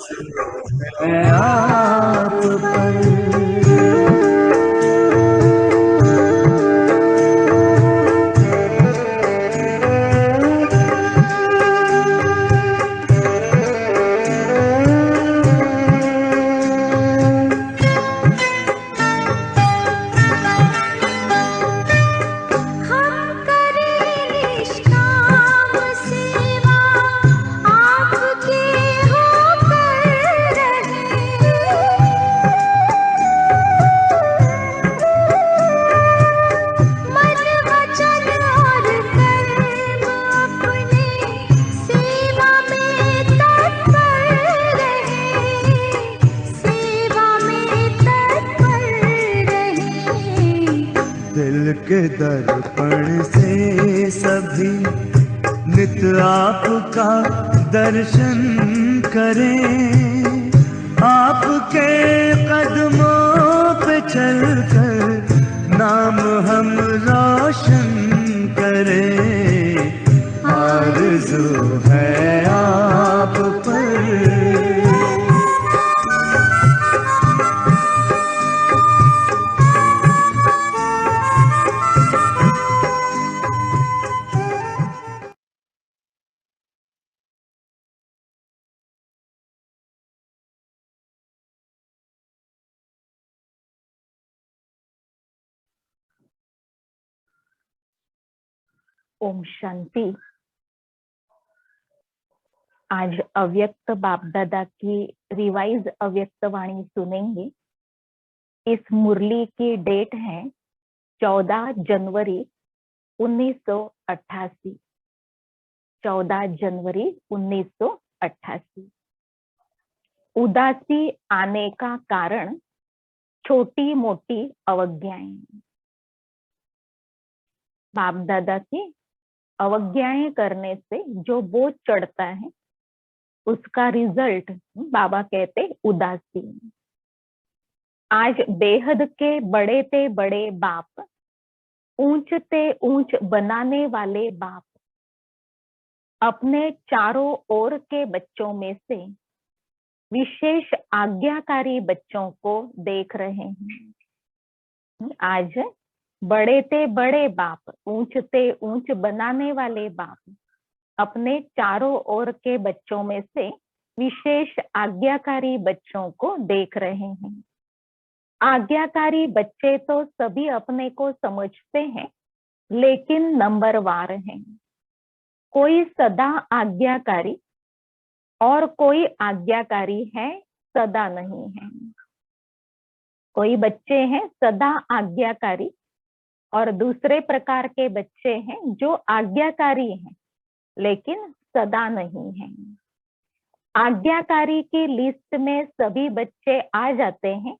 मैं आप पर। दिल के दर्पण से सभी नित आपका दर्शन करें, आपके कदमों पे चलकर नाम हम रोशन करें। आरज़ू है आप पर। ओम शांति। आज अव्यक्त बाप दादा की रिवाइज अव्यक्त वाणी सुनेंगे। इस मुरली की डेट है 14 जनवरी 1988। 14 जनवरी 1988। उदासी आने का कारण छोटी मोटी अवज्ञाएं। बाप दादा की अवज्ञाएं करने से जो बोझ चढ़ता है उसका रिजल्ट बाबा कहते उदासी। आज बेहद के बड़े ते बड़े बाप, ऊंच ते ऊंच बनाने वाले बाप अपने चारों ओर के बच्चों में से विशेष आज्ञाकारी बच्चों को देख रहे हैं। आज बड़े ते बड़े बाप, ऊंच ते ऊंच बनाने वाले बाप अपने चारों ओर के बच्चों में से विशेष आज्ञाकारी बच्चों को देख रहे हैं। आज्ञाकारी बच्चे तो सभी अपने को समझते हैं, लेकिन नंबरवार हैं। कोई सदा आज्ञाकारी और कोई आज्ञाकारी है सदा नहीं है। कोई बच्चे हैं सदा आज्ञाकारी और दूसरे प्रकार के बच्चे हैं जो आज्ञाकारी हैं लेकिन सदा नहीं है। आज्ञाकारी की लिस्ट में सभी बच्चे आ जाते हैं,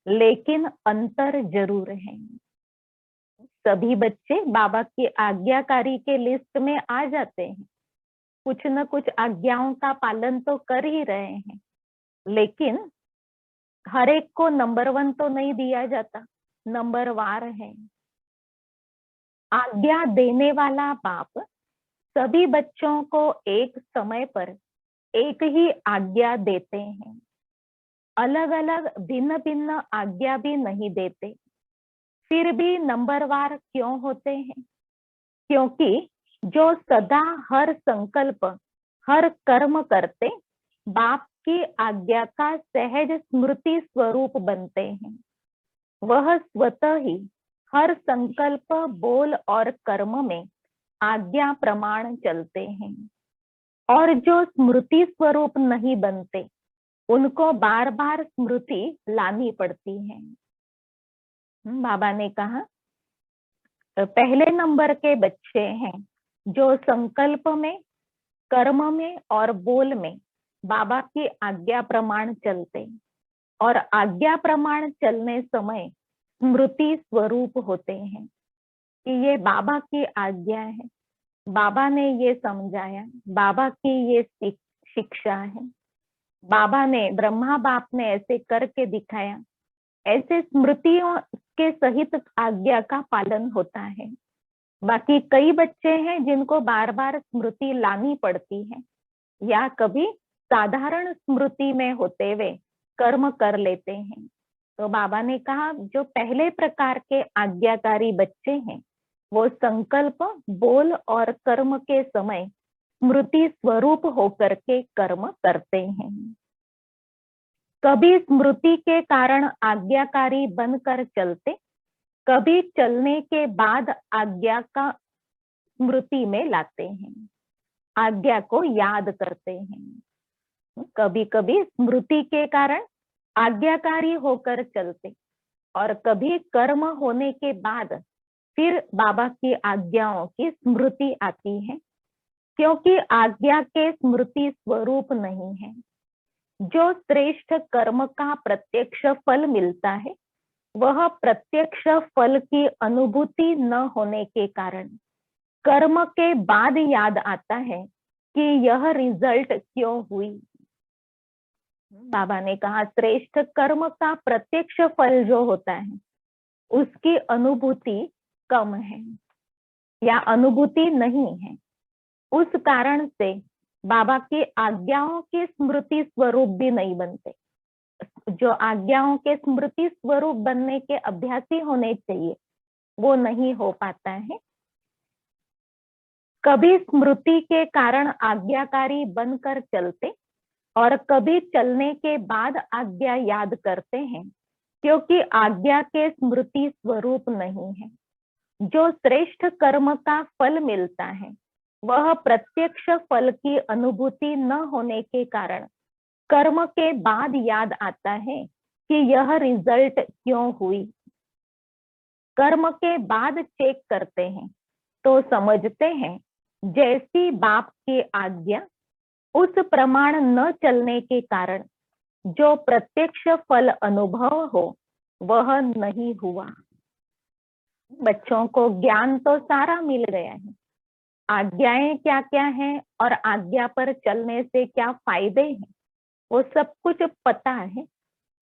लेकिन अंतर जरूर है। सभी बच्चे बाबा की आज्ञाकारी के लिस्ट में आ जाते हैं, कुछ न कुछ आज्ञाओं का पालन तो कर ही रहे हैं, लेकिन हर एक को नंबर 1 तो नहीं दिया जाता, नंबरवार है। आज्ञा देने वाला बाप सभी बच्चों को एक समय पर एक ही आज्ञा देते हैं। अलग अलग भिन्न भिन्न आज्ञा भी नहीं देते। फिर भी नंबरवार क्यों होते हैं? क्योंकि जो सदा हर संकल्प, हर कर्म करते बाप की आज्ञा का सहज स्मृति स्वरूप बनते हैं, वह स्वतः ही हर संकल्प, बोल और कर्म में आज्ञा प्रमाण चलते हैं। और जो स्मृति स्वरूप नहीं बनते उनको बार बार स्मृति लानी पड़ती है। बाबा ने कहा पहले नंबर के बच्चे हैं जो संकल्प में, कर्म में और बोल में बाबा की आज्ञा प्रमाण चलते और आज्ञा प्रमाण चलने समय स्मृति स्वरूप होते हैं कि ये बाबा की आज्ञा है, बाबा ने ये समझाया, बाबा की ये शिक्षा है, बाबा ने, ब्रह्मा बाप ने ऐसे करके दिखाया। ऐसे स्मृतियों के सहित आज्ञा का पालन होता है। बाकी कई बच्चे हैं जिनको बार बार स्मृति लानी पड़ती है या कभी साधारण स्मृति में होते हुए कर्म कर लेते हैं। तो बाबा ने कहा जो पहले प्रकार के आज्ञाकारी बच्चे हैं वो संकल्प, बोल और कर्म के समय स्मृति स्वरूप होकर के कर्म करते हैं। कभी स्मृति के कारण आज्ञाकारी बनकर चलते, कभी चलने के बाद आज्ञा का स्मृति में लाते हैं, आज्ञा को याद करते हैं। कभी कभी स्मृति के कारण आज्ञाकारी होकर चलते और कभी कर्म होने के बाद फिर बाबा की आज्ञाओं की स्मृति आती है, क्योंकि आज्ञा के स्मृति स्वरूप नहीं है। जो श्रेष्ठ कर्म का प्रत्यक्ष फल मिलता है वह प्रत्यक्ष फल की अनुभूति न होने के कारण कर्म के बाद याद आता है कि यह रिजल्ट क्यों हुई। बाबा ने कहा श्रेष्ठ कर्म का प्रत्यक्ष फल जो होता है उसकी अनुभूति कम है या अनुभूति नहीं है। उस कारण से बाबा की आज्ञाओं के स्मृति स्वरूप भी नहीं बनते। जो आज्ञाओं के स्मृति स्वरूप बनने के अभ्यासी होने चाहिए वो नहीं हो पाता है। कभी स्मृति के कारण आज्ञाकारी बनकर चलते और कभी चलने के बाद आज्ञा याद करते हैं, क्योंकि आज्ञा के स्मृति स्वरूप नहीं है। जो श्रेष्ठ कर्म का फल मिलता है वह प्रत्यक्ष फल की अनुभूति न होने के कारण कर्म के बाद याद आता है कि यह रिजल्ट क्यों हुई। कर्म के बाद चेक करते हैं तो समझते हैं जैसी बाप की आज्ञा उस प्रमाण न चलने के कारण जो प्रत्यक्ष फल अनुभव हो वह नहीं हुआ। बच्चों को ज्ञान तो सारा मिल गया है, आज्ञाएं क्या क्या हैं और आज्ञा पर चलने से क्या फायदे हैं वो सब कुछ पता है।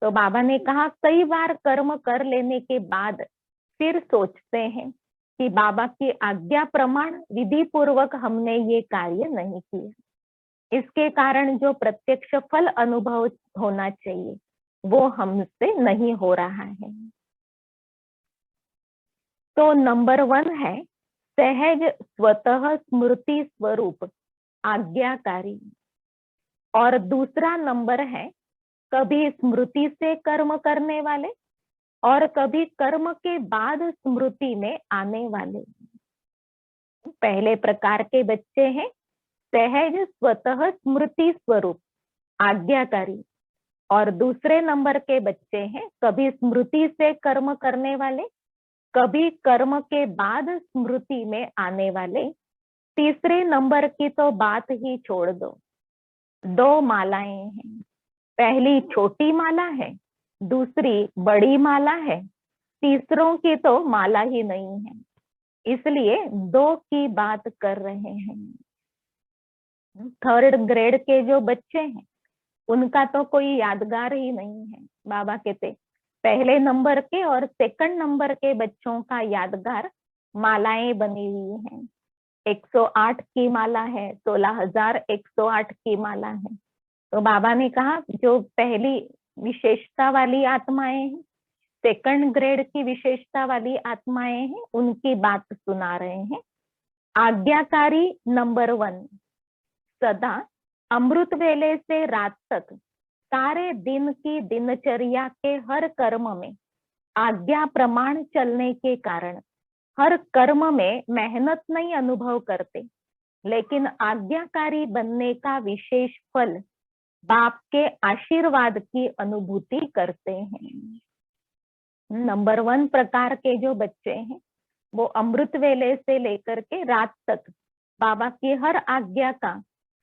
तो बाबा ने कहा कई बार कर्म कर लेने के बाद फिर सोचते हैं कि बाबा की आज्ञा प्रमाण विधि पूर्वक हमने ये कार्य नहीं किया, इसके कारण जो प्रत्यक्ष फल अनुभव होना चाहिए वो हमसे नहीं हो रहा है। तो नंबर 1 है सहज स्वतः स्मृति स्वरूप आज्ञाकारी, और दूसरा नंबर है कभी स्मृति से कर्म करने वाले और कभी कर्म के बाद स्मृति में आने वाले। पहले प्रकार के बच्चे हैं सहज स्वतः स्मृति स्वरूप आज्ञाकारी, और दूसरे नंबर के बच्चे हैं कभी स्मृति से कर्म करने वाले, कभी कर्म के बाद स्मृति में आने वाले। तीसरे नंबर की तो बात ही छोड़ दो, 2 मालाएं हैं, पहली छोटी माला है, दूसरी बड़ी माला है, तीसरों की तो माला ही नहीं है, इसलिए 2 की बात कर रहे हैं। 3rd ग्रेड के जो बच्चे हैं उनका तो कोई यादगार ही नहीं है। बाबा कहते पहले नंबर के और 2nd नंबर के बच्चों का यादगार मालाएं बनी हुई हैं। 108 की माला है, 16,108 की माला है। तो बाबा ने कहा जो पहली विशेषता वाली आत्माएं हैं, 2nd ग्रेड की विशेषता वाली आत्माएं हैं, उनकी बात सुना रहे हैं। आज्ञाकारी नंबर 1 सदा अमृत वेले से रात तक सारे दिन की दिनचर्या के हर कर्म में आज्ञा प्रमाण चलने के कारण हर कर्म में मेहनत नहीं अनुभव करते, लेकिन आज्ञाकारी बनने का विशेष फल बाप के आशीर्वाद की अनुभूति करते हैं। नंबर 1 प्रकार के जो बच्चे हैं वो अमृत वेले से लेकर के रात तक बाबा की हर आज्ञा का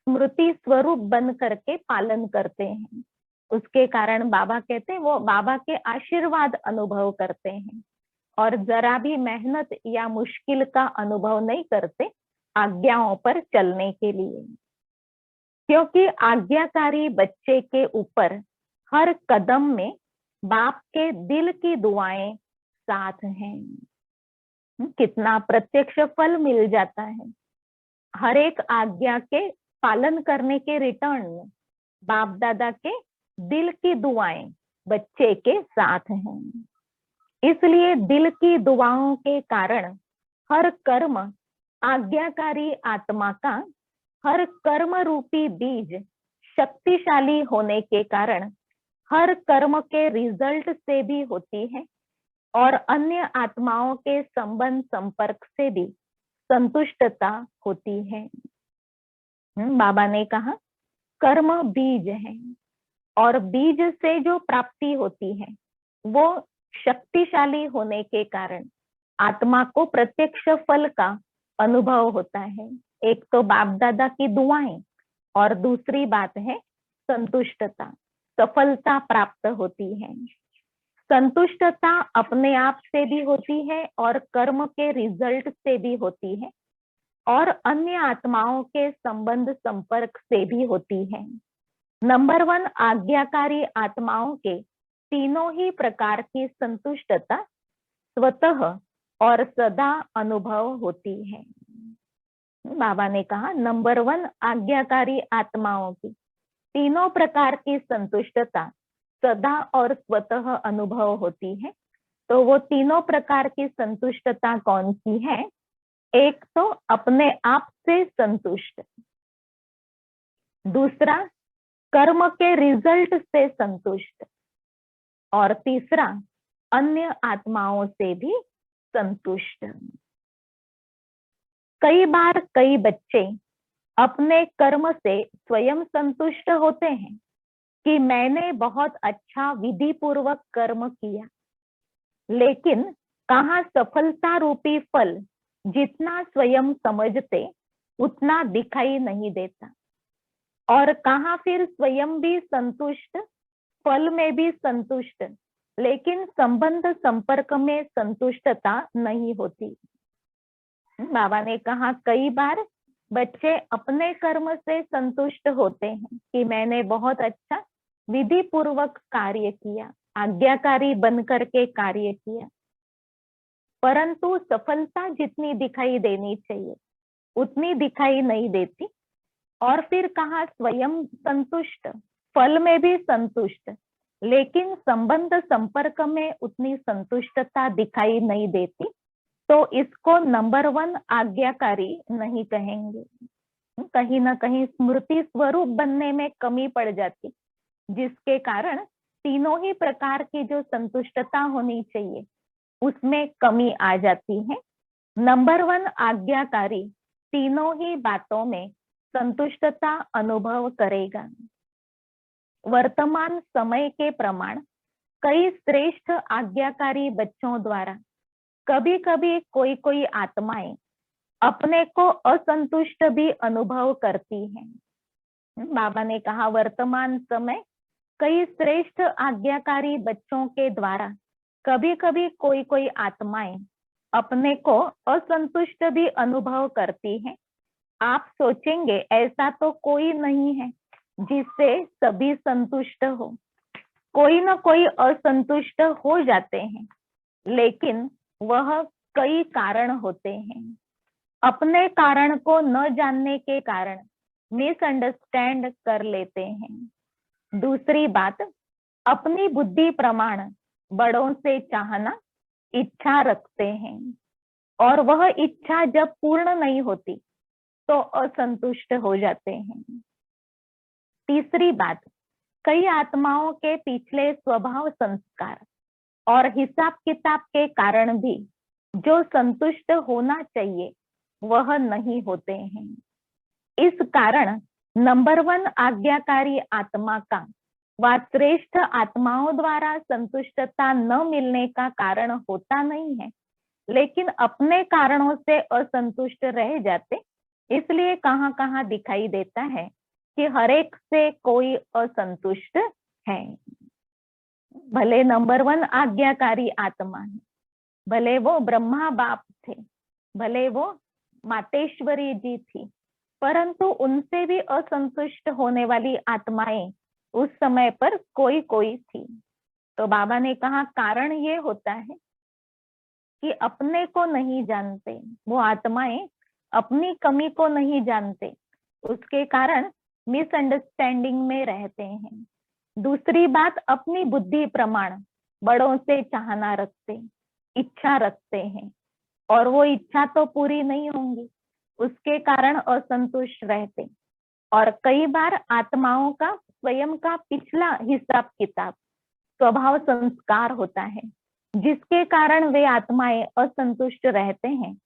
स्मृति स्वरूप बन करके पालन करते हैं। उसके कारण बाबा कहते हैं वो बाबा के आशीर्वाद अनुभव करते हैं और जरा भी मेहनत या मुश्किल का अनुभव नहीं करते आज्ञाओं पर चलने के लिए, क्योंकि आज्ञाकारी बच्चे के ऊपर हर कदम में बाप के दिल की दुआएं साथ हैं। कितना प्रत्यक्ष फल मिल जाता है हर एक आज्ञा के पालन करने के रिटर्न में। बाप दादा के दिल की दुआएं बच्चे के साथ हैं। इसलिए दिल की दुआओं के कारण हर कर्म आज्ञाकारी आत्मा का, हर कर्म रूपी बीज शक्तिशाली होने के कारण हर कर्म के रिजल्ट से भी होती है और अन्य आत्माओं के संबंध संपर्क से भी संतुष्टता होती है। बाबा ने कहा कर्म बीज है और बीज से जो प्राप्ति होती है वो शक्तिशाली होने के कारण आत्मा को प्रत्यक्ष फल का अनुभव होता है। एक तो बाप दादा की दुआएं और दूसरी बात है संतुष्टता, सफलता प्राप्त होती है। संतुष्टता अपने आप से भी होती है और कर्म के रिजल्ट से भी होती है और अन्य आत्माओं के संबंध संपर्क से भी होती है। नंबर 1 आज्ञाकारी आत्माओं के तीनों ही प्रकार की संतुष्टता स्वतः और सदा अनुभव होती है। बाबा ने कहा नंबर 1 आज्ञाकारी आत्माओं की तीनों प्रकार की संतुष्टता सदा और स्वतः अनुभव होती है। तो वो तीनों प्रकार की संतुष्टता कौन सी है? एक तो अपने आप से संतुष्ट, दूसरा कर्म के रिजल्ट से संतुष्ट और तीसरा अन्य आत्माओं से भी संतुष्ट। कई बार कई बच्चे अपने कर्म से स्वयं संतुष्ट होते हैं कि मैंने बहुत अच्छा विधि पूर्वक कर्म किया, लेकिन कहाँ सफलता रूपी फल जितना स्वयं समझते उतना दिखाई नहीं देता और कहाँ फिर स्वयं भी संतुष्ट, फल में भी संतुष्ट, लेकिन संबंध संपर्क में संतुष्टता नहीं होती। बाबा ने कहा कई बार बच्चे अपने कर्म से संतुष्ट होते हैं कि मैंने बहुत अच्छा विधि पूर्वक कार्य किया, आज्ञाकारी बन करके कार्य किया, परंतु सफलता जितनी दिखाई देनी चाहिए उतनी दिखाई नहीं देती और फिर कहा स्वयं संतुष्ट, फल में भी संतुष्ट, लेकिन संबंध संपर्क में उतनी संतुष्टता दिखाई नहीं देती, तो इसको नंबर 1 आज्ञाकारी नहीं कहेंगे। कहीं ना कहीं स्मृति स्वरूप बनने में कमी पड़ जाती, जिसके कारण तीनों ही प्रकार की जो संतुष्टता होनी चाहिए उसमें कमी आ जाती है। नंबर 1 आज्ञाकारी तीनों ही बातों में संतुष्टता अनुभव करेगा। वर्तमान समय के प्रमाण कई श्रेष्ठ आज्ञाकारी बच्चों द्वारा कभी कभी कोई कोई आत्माएं अपने को असंतुष्ट भी अनुभव करती हैं। बाबा ने कहा वर्तमान समय कई श्रेष्ठ आज्ञाकारी बच्चों के द्वारा कभी कभी कोई कोई आत्माएं अपने को असंतुष्ट भी अनुभव करती हैं। आप सोचेंगे ऐसा तो कोई नहीं है जिससे सभी संतुष्ट हो, कोई ना कोई असंतुष्ट हो जाते हैं, लेकिन वह कई कारण होते हैं। अपने कारण को न जानने के कारण मिसअंडरस्टैंड कर लेते हैं। दूसरी बात, अपनी बुद्धि प्रमाण बड़ों से चाहना, इच्छा रखते हैं और वह इच्छा जब पूर्ण नहीं होती तो असंतुष्ट हो जाते हैं। तीसरी बात, कई आत्माओं के पिछले स्वभाव संस्कार और हिसाब किताब के कारण भी जो संतुष्ट होना चाहिए वह नहीं होते हैं। इस कारण नंबर 1 आज्ञाकारी आत्मा का व श्रेष्ठ आत्माओं द्वारा संतुष्टता न मिलने का कारण होता नहीं है, लेकिन अपने कारणों से असंतुष्ट रह जाते, इसलिए कहाँ कहाँ दिखाई देता है कि हरेक से कोई असंतुष्ट है। भले नंबर 1 आज्ञाकारी आत्मा है, भले वो ब्रह्मा बाप थे, भले वो मातेश्वरी जी थी, परंतु उनसे भी असंतुष्ट होने वाली आत्माएं उस समय पर कोई कोई थी। तो बाबा ने कहा कारण ये होता है कि अपने को नहीं जानते, वो आत्माएं अपनी कमी को नहीं जानते, उसके कारण मिसअंडरस्टैंडिंग में रहते हैं। दूसरी बात, अपनी बुद्धि प्रमाण बड़ों से चाहना रखते, इच्छा रखते हैं, और वो इच्छा तो पूरी नहीं होंगी, उसके कारण असंतुष्ट रहते। और कई बार आत्माओं का स्वयं का पिछला हिसाब किताब, स्वभाव, संस्कार होता है, जिसके कारण वे आत्माएं असंतुष्ट रहते हैं।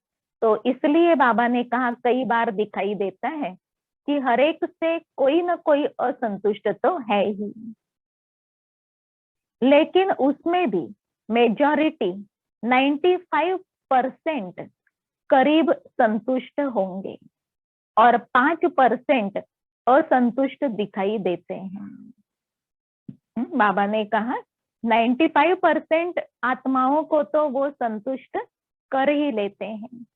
तो इसलिए बाबा ने कहा, कई बार दिखाई देता है कि हर एक से कोई ना कोई असंतुष्ट तो है ही, लेकिन उसमें भी मेजॉरिटी 95% करीब संतुष्ट होंगे और 5% असंतुष्ट दिखाई देते हैं। बाबा ने कहा 95% आत्माओं को तो वो संतुष्ट कर ही लेते हैं,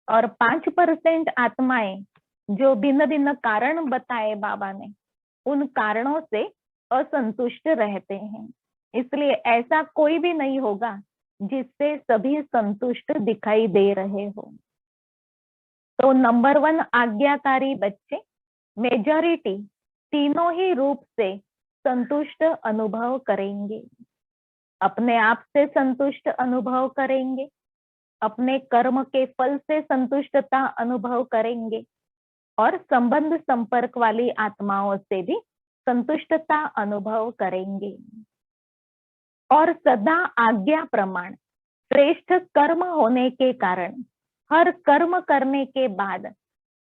और 5% आत्माएं जो भिन्न भिन्न कारण बताए बाबा ने, उन कारणों से असंतुष्ट रहते हैं। इसलिए ऐसा कोई भी नहीं होगा जिससे सभी संतुष्ट दिखाई दे रहे हो। तो नंबर 1 आज्ञाकारी बच्चे, मेजॉरिटी तीनों ही रूप से संतुष्ट अनुभव करेंगे। अपने आप से संतुष्ट अनुभव करेंगे, अपने कर्म के फल से संतुष्टता अनुभव करेंगे, और संबंध संपर्क वाली आत्माओं से भी संतुष्टता अनुभव करेंगे। और सदा आज्ञा प्रमाण श्रेष्ठ कर्म होने के कारण, हर कर्म करने के बाद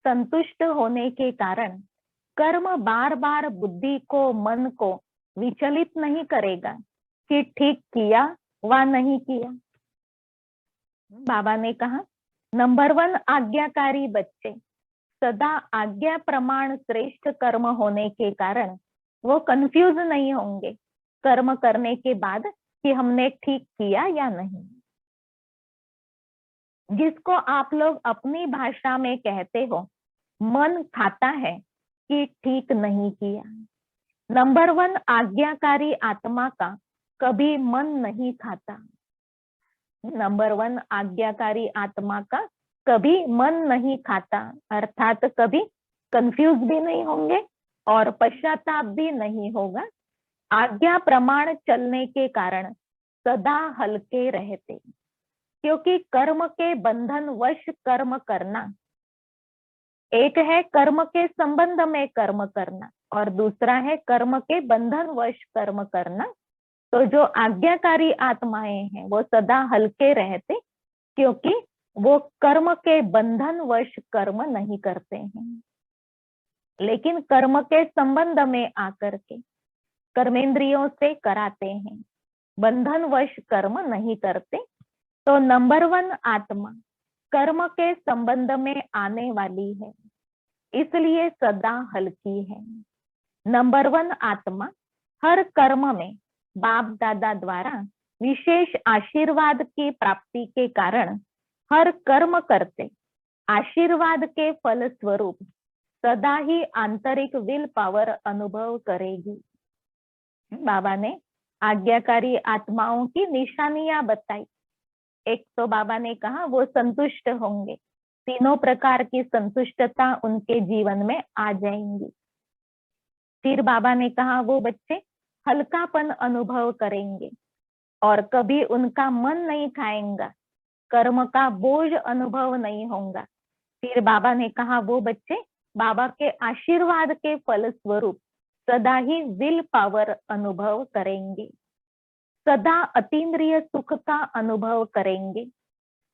संतुष्ट होने के कारण, कर्म बार बार बुद्धि को, मन को विचलित नहीं करेगा कि ठीक किया व नहीं किया। बाबा ने कहा, नंबर 1 आज्ञाकारी बच्चे सदा आज्ञा प्रमाण श्रेष्ठ कर्म होने के कारण वो कंफ्यूज नहीं होंगे कर्म करने के बाद कि हमने ठीक किया या नहीं। जिसको आप लोग अपनी भाषा में कहते हो, मन खाता है कि ठीक नहीं किया। नंबर 1 आज्ञाकारी आत्मा का कभी मन नहीं खाता। नंबर 1 आज्ञाकारी आत्मा का कभी मन नहीं खाता, अर्थात कभी कंफ्यूज भी नहीं होंगे और पश्चाताप भी नहीं होगा। आज्ञा प्रमाण चलने के कारण सदा हल्के रहते, क्योंकि कर्म के बंधन वश कर्म करना, एक है कर्म के संबंध में कर्म करना और दूसरा है कर्म के बंधन वश कर्म करना। तो जो आज्ञाकारी आत्माएं हैं वो सदा हल्के रहते, क्योंकि वो कर्म के बंधन वश कर्म नहीं करते हैं, लेकिन कर्म के संबंध में आकर के कर्मेंद्रियों से कराते हैं, बंधन वश कर्म नहीं करते। तो नंबर 1 आत्मा कर्म के संबंध में आने वाली है, इसलिए सदा हल्की है। नंबर 1 आत्मा हर कर्म में बाप दादा द्वारा विशेष आशीर्वाद की प्राप्ति के कारण हर कर्म करते आशीर्वाद के फल स्वरूप सदा ही आंतरिक विल पावर अनुभव करेगी। बाबा ने आज्ञाकारी आत्माओं की निशानियां बताई। एक तो बाबा ने कहा वो संतुष्ट होंगे, तीनों प्रकार की संतुष्टता उनके जीवन में आ जाएंगी। फिर बाबा ने कहा वो बच्चे हल्कापन अनुभव करेंगे और कभी उनका मन नहीं खाएगा, कर्म का बोझ अनुभव नहीं होगा। फिर बाबा ने कहा वो बच्चे बाबा के आशीर्वाद के फल स्वरूप सदा ही विल पावर अनुभव करेंगे, सदा अतीन्द्रिय सुख का अनुभव करेंगे,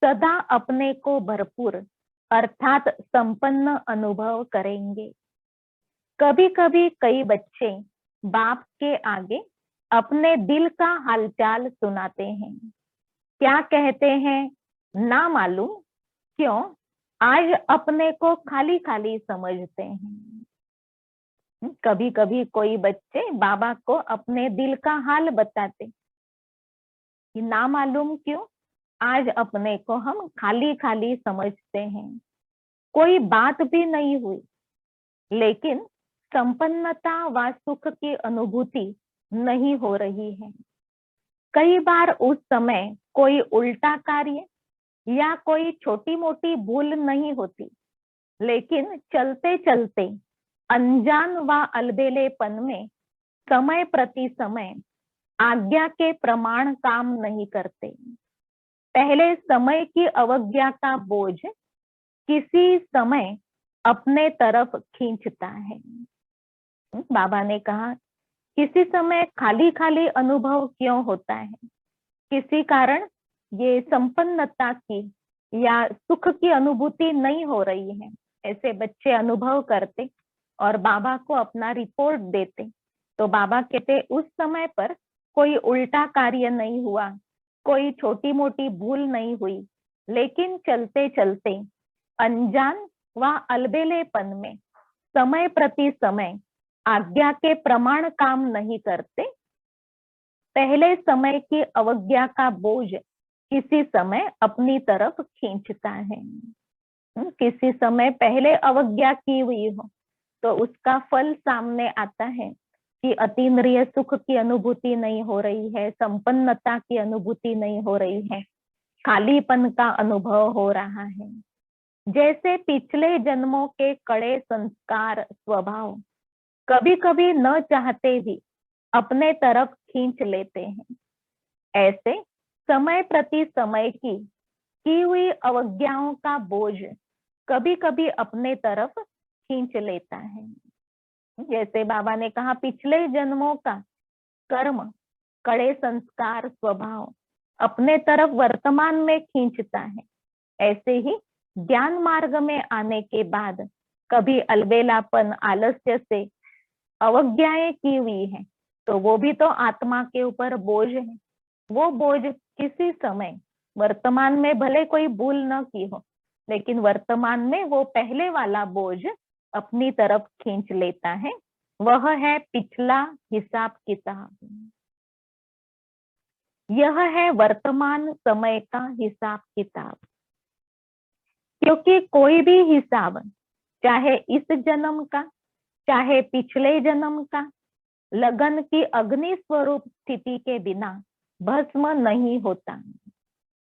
सदा अपने को भरपूर अर्थात संपन्न अनुभव करेंगे। कभी कभी कई बच्चे बाप के आगे अपने दिल का हालचाल सुनाते हैं। क्या कहते हैं ना मालूम क्यों आज अपने को खाली खाली समझते हैं। कभी कभी कोई बच्चे बाबा को अपने दिल का हाल बताते कि ना मालूम क्यों आज अपने को हम खाली खाली समझते हैं, कोई बात भी नहीं हुई लेकिन संपन्नता व सुख की अनुभूति नहीं हो रही है। कई बार उस समय कोई उल्टा कार्य या कोई छोटी मोटी भूल नहीं होती, लेकिन चलते चलते अनजान व अलबेलेपन में समय प्रति समय आज्ञा के प्रमाण काम नहीं करते। पहले समय की अवज्ञा का बोझ किसी समय अपने तरफ खींचता है। बाबा ने कहा किसी समय खाली खाली अनुभव क्यों होता है, किसी कारण ये संपन्नता की या सुख की अनुभूति नहीं हो रही है। ऐसे बच्चे अनुभव करते और बाबा को अपना रिपोर्ट देते, तो बाबा कहते उस समय पर कोई उल्टा कार्य नहीं हुआ, कोई छोटी मोटी भूल नहीं हुई, लेकिन चलते चलते अनजान व अलबेलेपन में समय प्रति समय आज्ञा के प्रमाण काम नहीं करते। पहले समय की अवज्ञा का बोझ किसी समय अपनी तरफ खींचता है। किसी समय पहले अवज्ञा की हुई हो तो उसका फल सामने आता है कि अतीन्द्रिय सुख की अनुभूति नहीं हो रही है, संपन्नता की अनुभूति नहीं हो रही है, खालीपन का अनुभव हो रहा है। जैसे पिछले जन्मों के कड़े संस्कार स्वभाव कभी कभी न चाहते भी अपने तरफ खींच लेते हैं, ऐसे समय प्रति समय की हुई अवज्ञाओं का बोझ कभी कभी अपने तरफ खींच लेता है। जैसे बाबा ने कहा पिछले जन्मों का कर्म, कड़े संस्कार स्वभाव अपने तरफ वर्तमान में खींचता है, ऐसे ही ज्ञान मार्ग में आने के बाद कभी अलबेलापन आलस्य से अवज्ञाएं की हुई है तो वो भी तो आत्मा के ऊपर बोझ है। वो बोझ किसी समय वर्तमान में भले कोई भूल न की हो, लेकिन वर्तमान में वो पहले वाला बोझ अपनी तरफ खींच लेता है। वह है पिछला हिसाब किताब। यह है वर्तमान समय का हिसाब किताब, क्योंकि कोई भी हिसाब चाहे इस जन्म का चाहे पिछले जन्म का लगन की अग्नि स्वरूप स्थिति के बिना भस्म नहीं होता।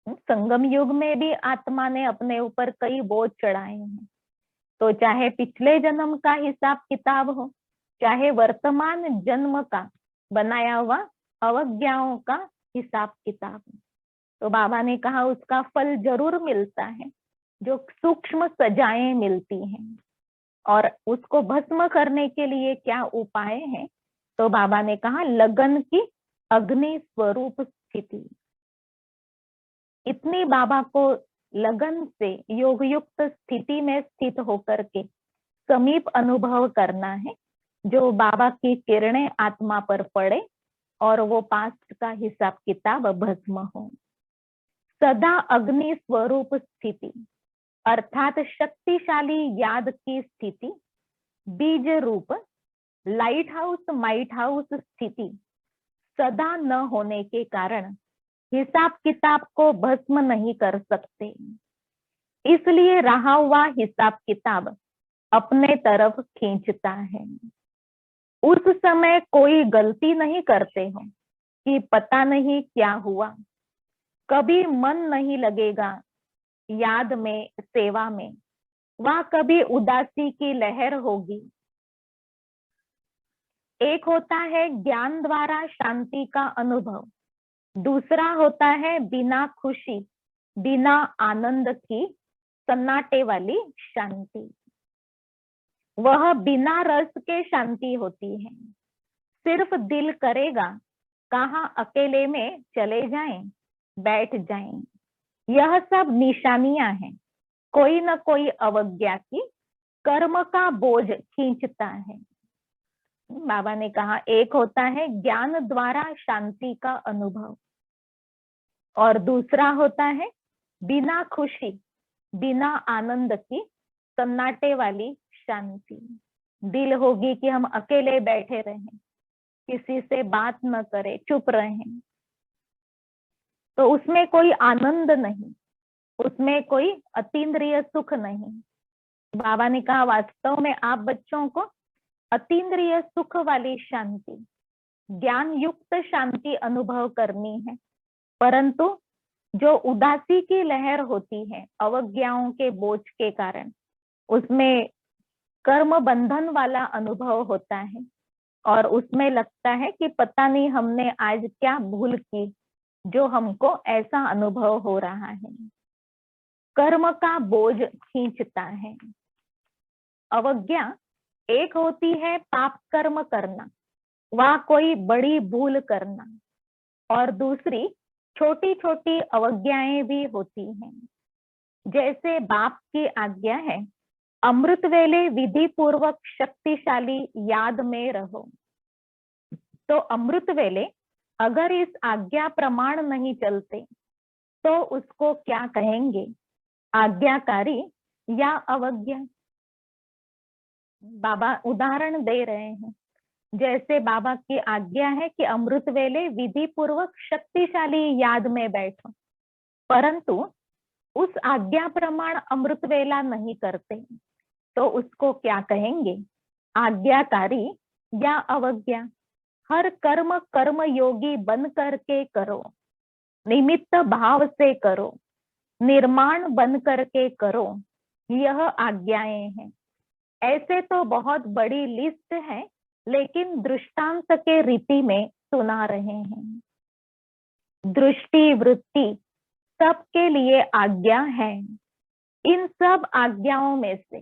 संगम युग में भी आत्मा ने अपने ऊपर कई बोझ चढ़ाए हैं, तो चाहे पिछले जन्म का हिसाब किताब हो चाहे वर्तमान जन्म का बनाया हुआ अवज्ञाओं का हिसाब किताब, तो बाबा ने कहा उसका फल जरूर मिलता है, जो सूक्ष्म सजाएं मिलती हैं। और उसको भस्म करने के लिए क्या उपाय है, तो बाबा ने कहा लगन की अग्नि स्वरूप स्थिति। इतनी बाबा को लगन से योग युक्त स्थिति में स्थित होकर के समीप अनुभव करना है, जो बाबा की किरणें आत्मा पर पड़े और वो पास्ट का हिसाब किताब भस्म हो। सदा अग्नि स्वरूप स्थिति अर्थात शक्तिशाली याद की स्थिति, बीज रूप लाइट हाउस माइट हाउस स्थिति सदा न होने के कारण हिसाब किताब को भस्म नहीं कर सकते। इसलिए रहा हुआ हिसाब किताब अपने तरफ खींचता है। उस समय कोई गलती नहीं करते हो कि पता नहीं क्या हुआ, कभी मन नहीं लगेगा याद में सेवा में, वहां कभी उदासी की लहर होगी। एक होता है ज्ञान द्वारा शांति का अनुभव, दूसरा होता है बिना खुशी बिना आनंद की सन्नाटे वाली शांति। वह बिना रस के शांति होती है। सिर्फ दिल करेगा कहाँ अकेले में चले जाएं, बैठ जाएं। यह सब निशानियां हैं, कोई न कोई अवज्ञा की कर्म का बोझ खींचता है। बाबा ने कहा एक होता है ज्ञान द्वारा शांति का अनुभव और दूसरा होता है बिना खुशी बिना आनंद की सन्नाटे वाली शांति। दिल होगी कि हम अकेले बैठे रहें, किसी से बात न करें, चुप रहें, तो उसमें कोई आनंद नहीं, उसमें कोई अतीन्द्रिय सुख नहीं। बाबा ने कहा वास्तव में आप बच्चों को अतीन्द्रिय सुख वाली शांति, ज्ञान युक्त शांति अनुभव करनी है, परंतु जो उदासी की लहर होती है अवज्ञाओं के बोझ के कारण, उसमें कर्म बंधन वाला अनुभव होता है और उसमें लगता है कि पता नहीं हमने आज क्या भूल की जो हमको ऐसा अनुभव हो रहा है। कर्म का बोझ खींचता है। अवज्ञा एक होती है पाप कर्म करना, वह कोई बड़ी भूल करना, और दूसरी छोटी छोटी अवज्ञाएं भी होती हैं। जैसे बाप की आज्ञा है, अमृत वेले विधि पूर्वक शक्तिशाली याद में रहो। तो अमृत वेले अगर इस आज्ञा प्रमाण नहीं चलते तो उसको क्या कहेंगे, आज्ञाकारी या अवज्ञा? बाबा उदाहरण दे रहे हैं। जैसे बाबा की आज्ञा है कि अमृत वेले विधि पूर्वक शक्तिशाली याद में बैठो, परंतु उस आज्ञा प्रमाण अमृत वेला नहीं करते तो उसको क्या कहेंगे, आज्ञाकारी या अवज्ञा? हर कर्म कर्म योगी बन करके करो, निमित्त भाव से करो, निर्माण बन करके करो, यह आज्ञाएं हैं। ऐसे तो बहुत बड़ी लिस्ट है, लेकिन दृष्टांत के रीति में सुना रहे हैं। दृष्टि वृत्ति सबके लिए आज्ञा है। इन सब आज्ञाओं में से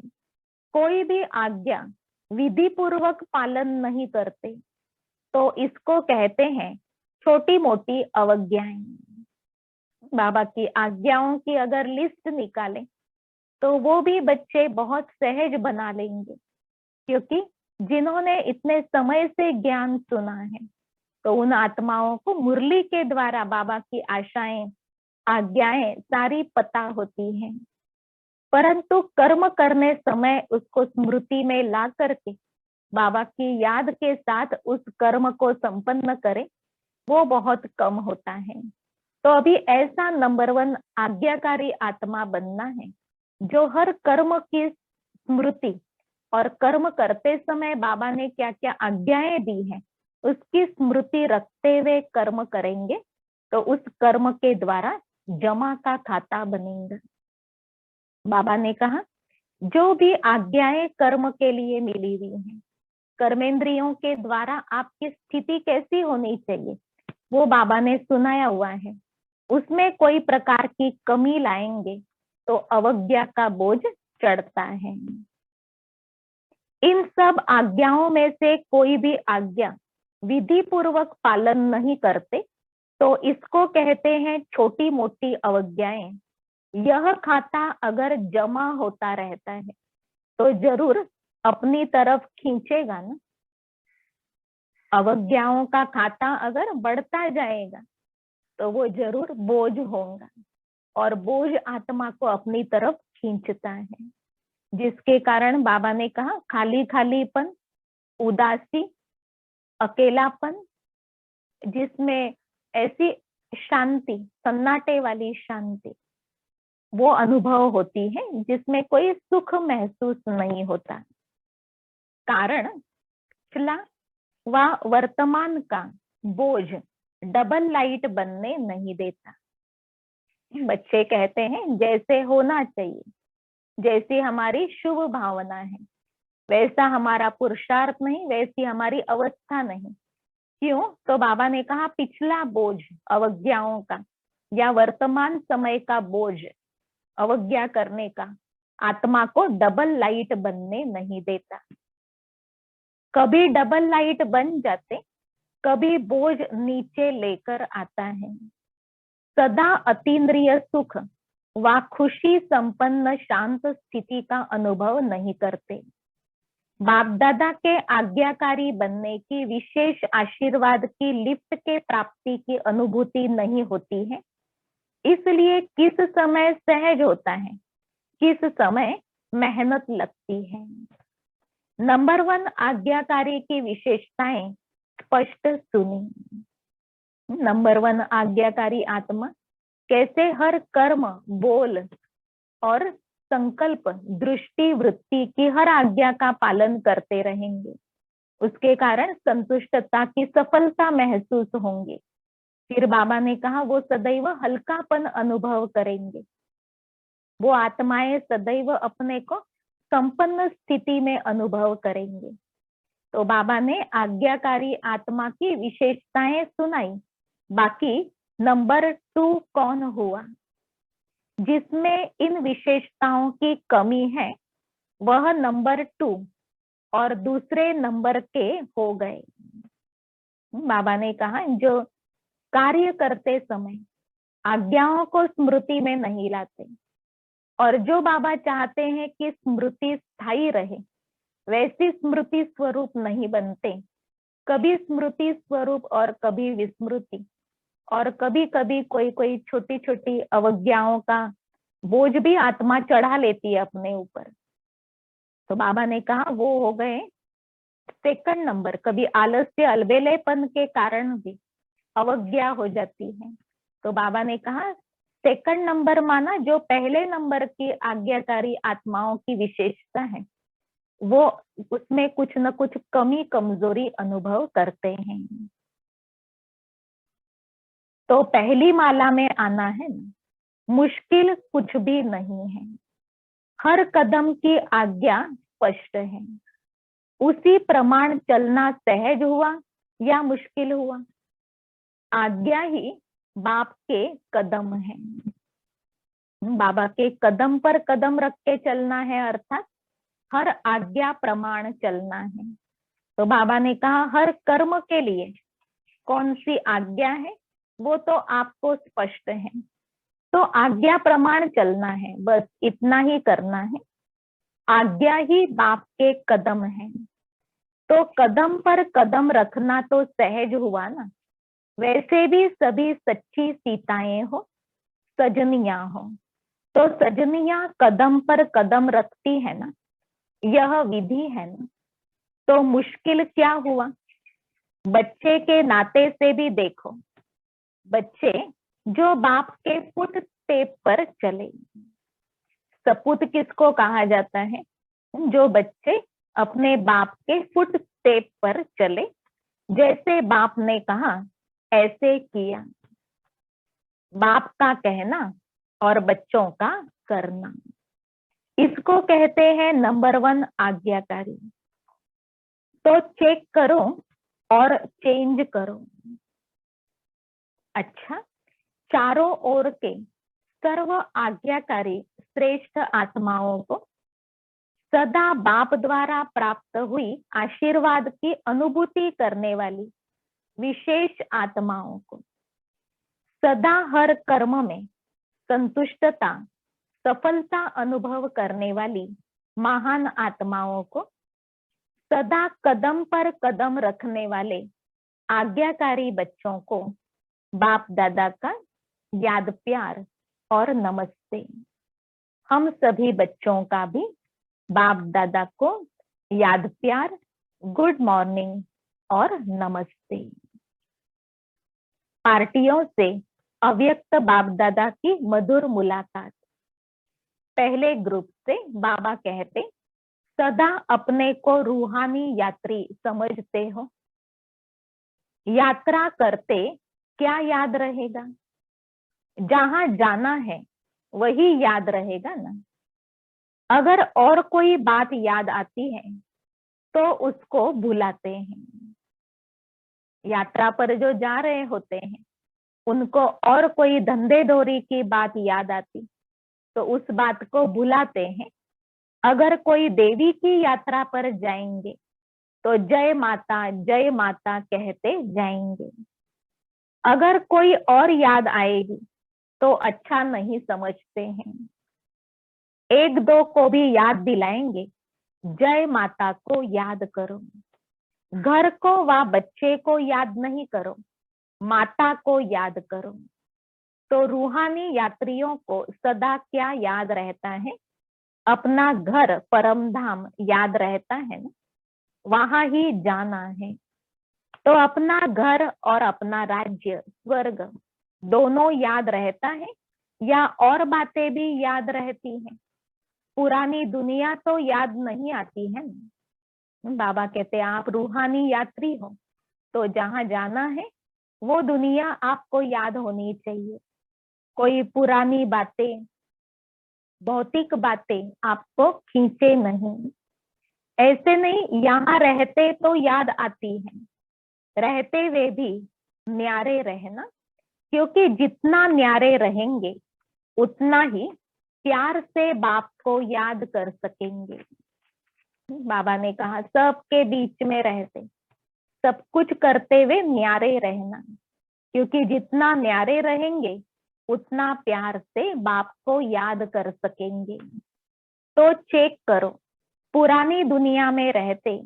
कोई भी आज्ञा विधि पूर्वक पालन नहीं करते तो इसको कहते हैं छोटी मोटी अवज्ञाएं। बाबा की आज्ञाओं की अगर लिस्ट निकालें तो वो भी बच्चे बहुत सहज बना लेंगे, क्योंकि जिन्होंने इतने समय से ज्ञान सुना है तो उन आत्माओं को मुरली के द्वारा बाबा की आशाएं आज्ञाएं सारी पता होती हैं। परंतु कर्म करने समय उसको स्मृति में ला करके बाबा की याद के साथ उस कर्म को संपन्न करें, वो बहुत कम होता है। तो अभी ऐसा नंबर 1 आज्ञाकारी आत्मा बनना है जो हर कर्म की स्मृति और कर्म करते समय बाबा ने क्या क्या आज्ञाएं दी हैं उसकी स्मृति रखते हुए कर्म करेंगे तो उस कर्म के द्वारा जमा का खाता बनेगा। बाबा ने कहा जो भी आज्ञाएं कर्म के लिए मिली हुई हैं, कर्मेंद्रियों के द्वारा आपकी स्थिति कैसी होनी चाहिए वो बाबा ने सुनाया हुआ है। उसमें कोई प्रकार की कमी लाएंगे तो अवज्ञा का बोझ चढ़ता है। इन सब आज्ञाओं में से कोई भी आज्ञा विधि पूर्वक पालन नहीं करते तो इसको कहते हैं छोटी मोटी अवज्ञाएं। यह खाता अगर जमा होता रहता है तो जरूर अपनी तरफ खींचेगा ना। अवज्ञाओं का खाता अगर बढ़ता जाएगा तो वो जरूर बोझ होगा, और बोझ आत्मा को अपनी तरफ खींचता है, जिसके कारण बाबा ने कहा खाली खालीपन, उदासी, अकेलापन, जिसमें ऐसी शांति, सन्नाटे वाली शांति वो अनुभव होती है जिसमें कोई सुख महसूस नहीं होता। कारण पिछला व वर्तमान का बोझ डबल लाइट बनने नहीं देता। बच्चे कहते हैं जैसे होना चाहिए, जैसी हमारी शुभ भावना है वैसा हमारा पुरुषार्थ नहीं, वैसी हमारी अवस्था नहीं। क्यों? तो बाबा ने कहा पिछला बोझ अवज्ञाओं का या वर्तमान समय का बोझ अवज्ञा करने का आत्मा को डबल लाइट बनने नहीं देता। कभी डबल लाइट बन जाते, कभी बोझ नीचे लेकर आता है। सदा अतीन्द्रिय सुख व खुशी संपन्न शांत स्थिति का अनुभव नहीं करते। बाप दादा के आज्ञाकारी बनने की विशेष आशीर्वाद की लिफ्ट के प्राप्ति की अनुभूति नहीं होती है। इसलिए किस समय सहज होता है, किस समय मेहनत लगती है। नंबर 1 आज्ञाकारी की विशेषताएं स्पष्ट सुनी। नंबर 1 आज्ञाकारी आत्मा कैसे हर कर्म, बोल और संकल्प, दृष्टि, वृत्ति की हर आज्ञा का पालन करते रहेंगे, उसके कारण संतुष्टता की सफलता महसूस होंगे। फिर बाबा ने कहा वो सदैव हल्कापन अनुभव करेंगे। वो आत्माएं सदैव अपने को संपन्न स्थिति में अनुभव करेंगे। तो बाबा ने आज्ञाकारी आत्मा की विशेषताएं सुनाई। बाकी नंबर 2 कौन हुआ जिसमें इन विशेषताओं की कमी है, वह नंबर 2 और दूसरे नंबर के हो गए। बाबा ने कहा जो कार्य करते समय आज्ञाओं को स्मृति में नहीं लाते, और जो बाबा चाहते हैं कि स्मृति स्थायी रहे, वैसी स्मृति स्वरूप नहीं बनते। कभी स्मृति स्वरूप और कभी विस्मृति, और कभी कभी कोई कोई छोटी छोटी अवज्ञाओं का बोझ भी आत्मा चढ़ा लेती है अपने ऊपर। तो बाबा ने कहा वो हो गए सेकंड नंबर। कभी आलस्य अलबेलेपन के कारण भी अवज्ञा हो जाती है। तो बाबा ने कहा सेकंड नंबर माना जो पहले नंबर की आज्ञाकारी आत्माओं की विशेषता है, वो उसमें कुछ न कुछ कमी कमजोरी अनुभव करते हैं। तो पहली माला में आना है ना, मुश्किल कुछ भी नहीं है। हर कदम की आज्ञा स्पष्ट है। उसी प्रमाण चलना सहज हुआ या मुश्किल हुआ? आज्ञा ही बाप के कदम है। बाबा के कदम पर कदम रख के चलना है, अर्थात हर आज्ञा प्रमाण चलना है। तो बाबा ने कहा हर कर्म के लिए कौन सी आज्ञा है वो तो आपको स्पष्ट है, तो आज्ञा प्रमाण चलना है, बस इतना ही करना है। आज्ञा ही बाप के कदम है। तो कदम पर कदम रखना तो सहज हुआ ना। वैसे भी सभी सच्ची सीताएं हो, सजनियां हो, तो सजनियां कदम पर कदम रखती है ना, यह विधि है ना। तो मुश्किल क्या हुआ? बच्चे के नाते से भी देखो, बच्चे जो बाप के फुट स्टेप पर चले। सपूत किसको कहा जाता है? जो बच्चे अपने बाप के फुट स्टेप पर चले, जैसे बाप ने कहा ऐसे किया। बाप का कहना और बच्चों का करना, इसको कहते हैं नंबर 1 आज्ञाकारी। तो चेक करो और चेंज करो। अच्छा, चारों ओर के सर्व आज्ञाकारी श्रेष्ठ आत्माओं को सदा बाप द्वारा प्राप्त हुई आशीर्वाद की अनुभूति करने वाली विशेष आत्माओं को, सदा हर कर्म में संतुष्टता सफलता अनुभव करने वाली महान आत्माओं को, सदा कदम पर कदम रखने वाले आज्ञाकारी बच्चों को बाप दादा का याद प्यार और नमस्ते। हम सभी बच्चों का भी बाप दादा को याद प्यार, गुड मॉर्निंग और नमस्ते। पार्टियों से अव्यक्त बाप दादा की मधुर मुलाकात। पहले ग्रुप से बाबा कहते सदा अपने को रूहानी यात्री समझते हो। यात्रा करते क्या याद रहेगा? जहां जाना है वही याद रहेगा ना। अगर और कोई बात याद आती है तो उसको भुलाते हैं। यात्रा पर जो जा रहे होते हैं उनको और कोई धंधे दोरी की बात याद आती तो उस बात को भुलाते हैं। अगर कोई देवी की यात्रा पर जाएंगे तो जय माता कहते जाएंगे। अगर कोई और याद आएगी तो अच्छा नहीं समझते हैं। एक दो को भी याद दिलाएंगे, जय माता को याद करो। घर को व बच्चे को याद नहीं करो, माता को याद करो। तो रूहानी यात्रियों को सदा क्या याद रहता है? अपना घर परम धाम याद रहता है ना, वहां ही जाना है। तो अपना घर और अपना राज्य स्वर्ग दोनों याद रहता है या और बातें भी याद रहती हैं? पुरानी दुनिया तो याद नहीं आती है ना। बाबा कहते हैं आप रूहानी यात्री हो तो जहां जाना है वो दुनिया आपको याद होनी चाहिए। कोई पुरानी बातें, भौतिक बातें आपको खींचे नहीं। ऐसे नहीं यहाँ रहते तो याद आती है, रहते हुए भी न्यारे रहना, क्योंकि जितना न्यारे रहेंगे उतना ही प्यार से बाप को याद कर सकेंगे। बाबा ने कहा सबके बीच में रहते, सब कुछ करते हुए न्यारे रहना, क्योंकि जितना न्यारे रहेंगे उतना प्यार से बाप को याद कर सकेंगे। तो चेक करो, पुरानी दुनिया में रहते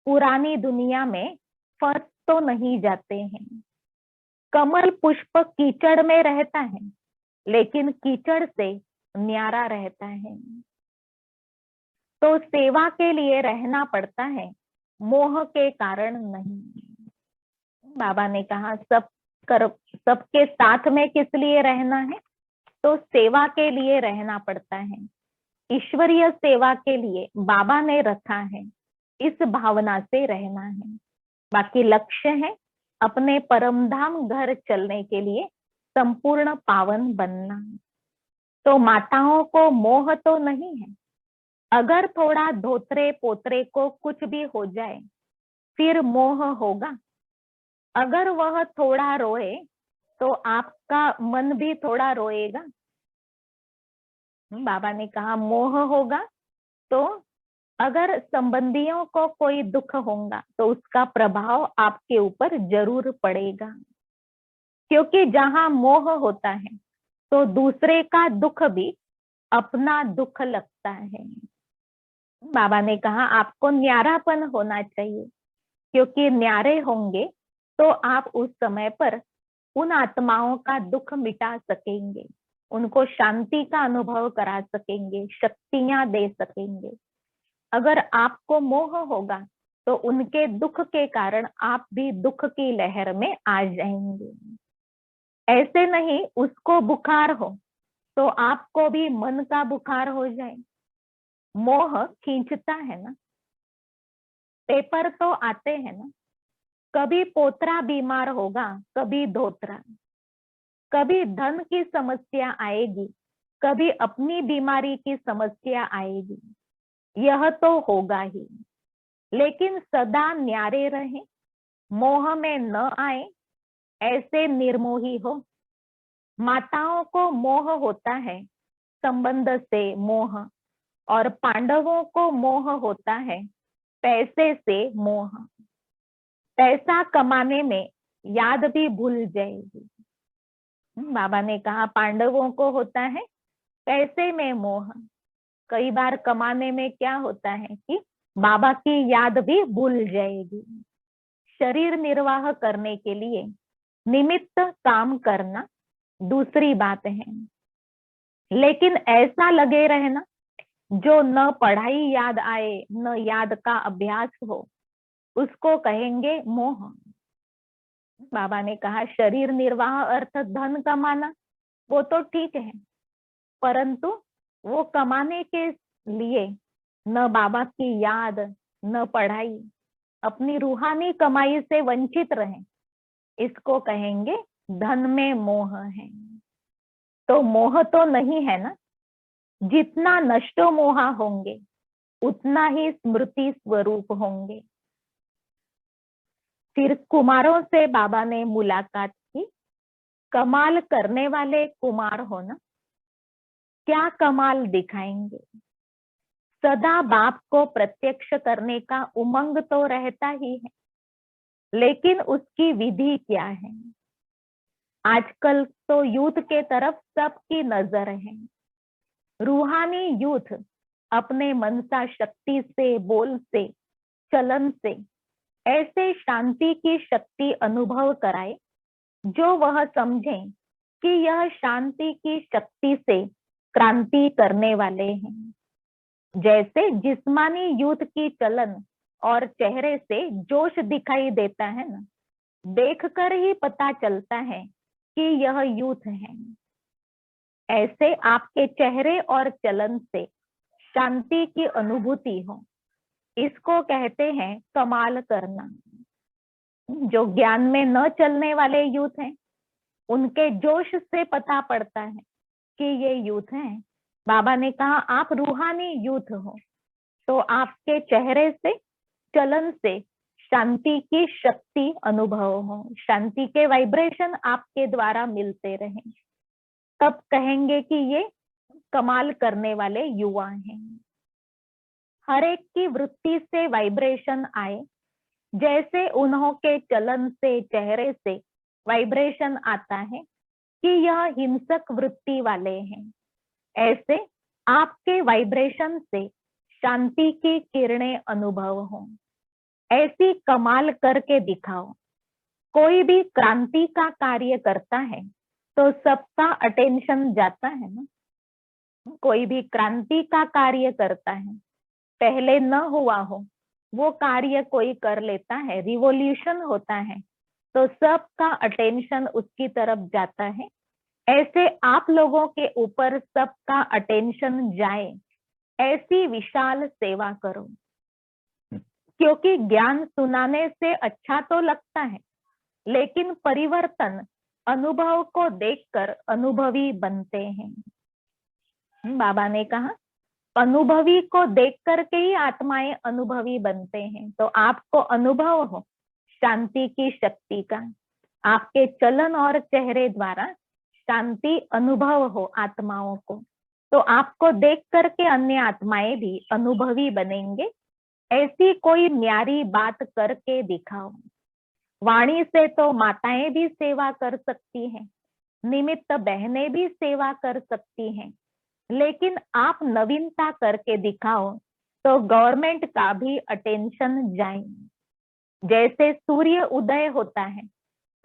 पुरानी दुनिया में फंस तो नहीं जाते हैं। कमल पुष्प कीचड़ में रहता है, लेकिन कीचड़ से न्यारा रहता है। तो सेवा के लिए रहना पड़ता है, मोह के कारण नहीं। बाबा ने कहा सबके साथ में किस लिए रहना है? तो सेवा के लिए रहना पड़ता है, ईश्वरीय सेवा के लिए बाबा ने रखा है, इस भावना से रहना है। बाकी लक्ष्य है अपने परमधाम घर चलने के लिए संपूर्ण पावन बनना। तो माताओं को मोह तो नहीं है, अगर थोड़ा धोत्रे पोत्रे को कुछ भी हो जाए फिर मोह होगा। अगर वह थोड़ा रोए तो आपका मन भी थोड़ा रोएगा। बाबा ने कहा मोह होगा तो अगर संबंधियों को कोई दुख होगा तो उसका प्रभाव आपके ऊपर जरूर पड़ेगा, क्योंकि जहां मोह होता है तो दूसरे का दुख भी अपना दुख लगता है। बाबा ने कहा आपको न्यारापन होना चाहिए, क्योंकि न्यारे होंगे तो आप उस समय पर उन आत्माओं का दुख मिटा सकेंगे, उनको शांति का अनुभव करा सकेंगे, शक्तियां दे सकेंगे। अगर आपको मोह होगा तो उनके दुख के कारण आप भी दुख की लहर में आ जाएंगे। ऐसे नहीं उसको बुखार हो तो आपको भी मन का बुखार हो जाए। मोह खींचता है ना, पेपर तो आते हैं ना, कभी पोतरा बीमार होगा, कभी धोत्रा, कभी धन की समस्या आएगी, कभी अपनी बीमारी की समस्या आएगी, यह तो होगा ही। लेकिन सदा न्यारे रहे, मोह में न आए, ऐसे निर्मोही हो। माताओं को मोह होता है संबंध से मोह, और पांडवों को मोह होता है पैसे से मोह। पैसा कमाने में याद भी भूल जाएगी। बाबा ने कहा पांडवों को होता है पैसे में मोह। कई बार कमाने में क्या होता है कि बाबा की याद भी भूल जाएगी। शरीर निर्वाह करने के लिए निमित्त काम करना दूसरी बात है, लेकिन ऐसा लगे रहना जो न पढ़ाई याद आए न याद का अभ्यास हो, उसको कहेंगे मोह। बाबा ने कहा शरीर निर्वाह अर्थ धन कमाना वो तो ठीक है, परंतु वो कमाने के लिए न बाबा की याद न पढ़ाई, अपनी रूहानी कमाई से वंचित रहे, इसको कहेंगे धन में मोह है। तो मोह तो नहीं है ना, जितना नष्टो मोहा होंगे उतना ही स्मृति स्वरूप होंगे। फिर कुमारों से बाबा ने मुलाकात की। कमाल करने वाले कुमार हो ना, क्या कमाल दिखाएंगे। सदा बाप को प्रत्यक्ष करने का उमंग तो रहता ही है, लेकिन उसकी विधि क्या है। आजकल तो यूथ के तरफ सबकी नजर है। रूहानी यूथ अपने मनसा शक्ति से, बोल से, चलन से ऐसे शांति की शक्ति अनुभव कराए जो वह समझे कि यह शांति की शक्ति से क्रांति करने वाले हैं। जैसे जिस्मानी यूथ की चलन और चेहरे से जोश दिखाई देता है ना, देखकर ही पता चलता है कि यह यूथ है। ऐसे आपके चेहरे और चलन से शांति की अनुभूति हो, इसको कहते हैं कमाल करना। जो ज्ञान में न चलने वाले यूथ हैं, उनके जोश से पता पड़ता है कि ये यूथ हैं बाबा ने कहा आप रूहानी यूथ हो, तो आपके चेहरे से, चलन से शांति की शक्ति अनुभव हो, शांति के वाइब्रेशन आपके द्वारा मिलते रहें, तब कहेंगे कि ये कमाल करने वाले युवा हैं। हर एक की वृत्ति से वाइब्रेशन आए, जैसे उन्हों के चलन से, चेहरे से वाइब्रेशन आता है कि यह हिंसक वृत्ति वाले हैं, ऐसे आपके वाइब्रेशन से शांति की किरणें अनुभव हो। ऐसी कमाल करके दिखाओ। कोई भी क्रांति का कार्य करता है तो सबका अटेंशन जाता है ना। कोई भी क्रांति का कार्य करता है, पहले न हुआ हो वो कार्य कोई कर लेता है, रिवॉल्यूशन होता है, तो सबका अटेंशन उसकी तरफ जाता है। ऐसे आप लोगों के ऊपर सबका अटेंशन जाए, ऐसी विशाल सेवा करो। क्योंकि ज्ञान सुनाने से अच्छा तो लगता है, लेकिन परिवर्तन अनुभव को देखकर अनुभवी बनते हैं। बाबा ने कहा अनुभवी को देख करके ही आत्माएं अनुभवी बनते हैं। तो आपको अनुभव हो शांति की शक्ति का, आपके चलन और चेहरे द्वारा शांति अनुभव हो आत्माओं को, तो आपको देख करके अन्य आत्माएं भी अनुभवी बनेंगे। ऐसी कोई न्यारी बात करके दिखाओ। वाणी से तो माताएं भी सेवा कर सकती हैं, निमित्त बहनें भी सेवा कर सकती हैं, लेकिन आप नवीनता करके दिखाओ तो गवर्नमेंट का भी अटेंशन जाए। जैसे सूर्य उदय होता है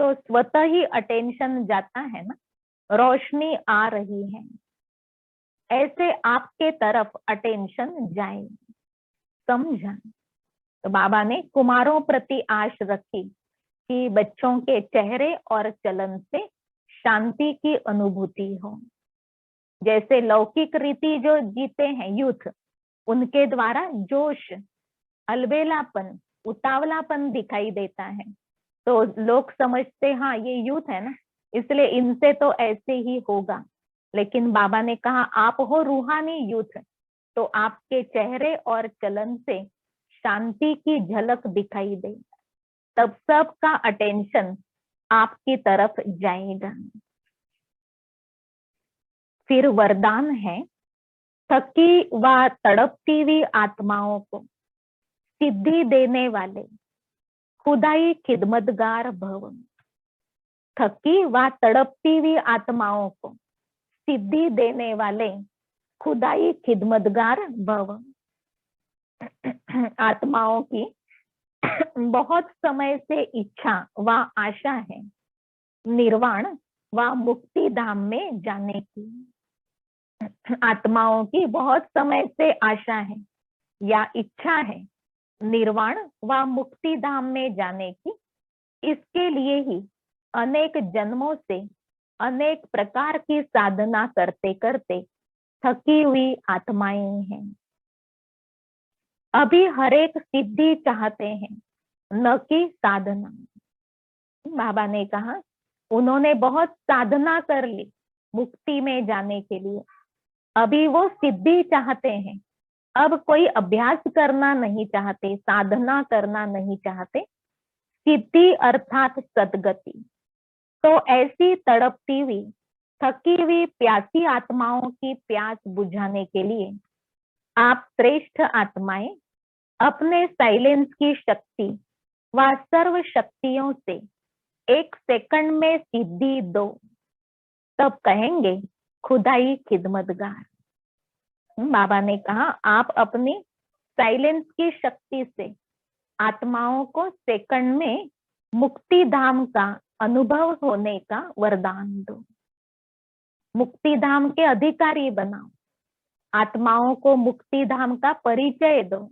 तो स्वतः ही अटेंशन जाता है ना, रोशनी आ रही है, ऐसे आपके तरफ अटेंशन जाए। समझा? तो बाबा ने कुमारों प्रति आश रखी कि बच्चों के चेहरे और चलन से शांति की अनुभूति हो। जैसे लौकिक रीति जो जीते हैं यूथ, उनके द्वारा जोश, अलबेलापन, उतावलापन दिखाई देता है, तो लोग समझते हाँ ये यूथ है ना, इसलिए इनसे तो ऐसे ही होगा। लेकिन बाबा ने कहा आप हो रूहानी यूथ, तो आपके चेहरे और चलन से शांति की झलक दिखाई दे, तब सबका अटेंशन आपकी तरफ जाएगा। फिर वरदान है, थकी व तड़पती हुई आत्माओं को सिद्धि देने वाले खुदाई खिदमतगार भव। थकी व तड़पती हुई आत्माओं को सिद्धि देने वाले खुदाई खिदमतगार भव। आत्माओं की बहुत समय से इच्छा व आशा है निर्वाण व मुक्ति धाम में जाने की। आत्माओं की बहुत समय से आशा है या इच्छा है निर्वाण व मुक्ति धाम में जाने की। इसके लिए ही अनेक जन्मों से अनेक प्रकार की साधना करते करते थकी हुई आत्माएं हैं। अभी हर एक सिद्धि चाहते हैं, न कि साधना। बाबा ने कहा उन्होंने बहुत साधना कर ली मुक्ति में जाने के लिए, अभी वो सिद्धि चाहते हैं। अब कोई अभ्यास करना नहीं चाहते, साधना करना नहीं चाहते, सिद्धि अर्थात सदगति। तो ऐसी तड़पती हुई, थकी हुई, प्यासी आत्माओं की प्यास बुझाने के लिए आप श्रेष्ठ आत्माएं अपने साइलेंस की शक्ति व सर्व शक्तियों से 1 सेकंड में सिद्धि दो, तब कहेंगे खुदाई खिदमतगार। बाबा ने कहा आप अपनी साइलेंस की शक्ति से आत्माओं को सेकंड में मुक्ति धाम का अनुभव होने का वरदान दो। मुक्ति धाम के अधिकारी बनाओ, आत्माओं को मुक्ति धाम का परिचय दो,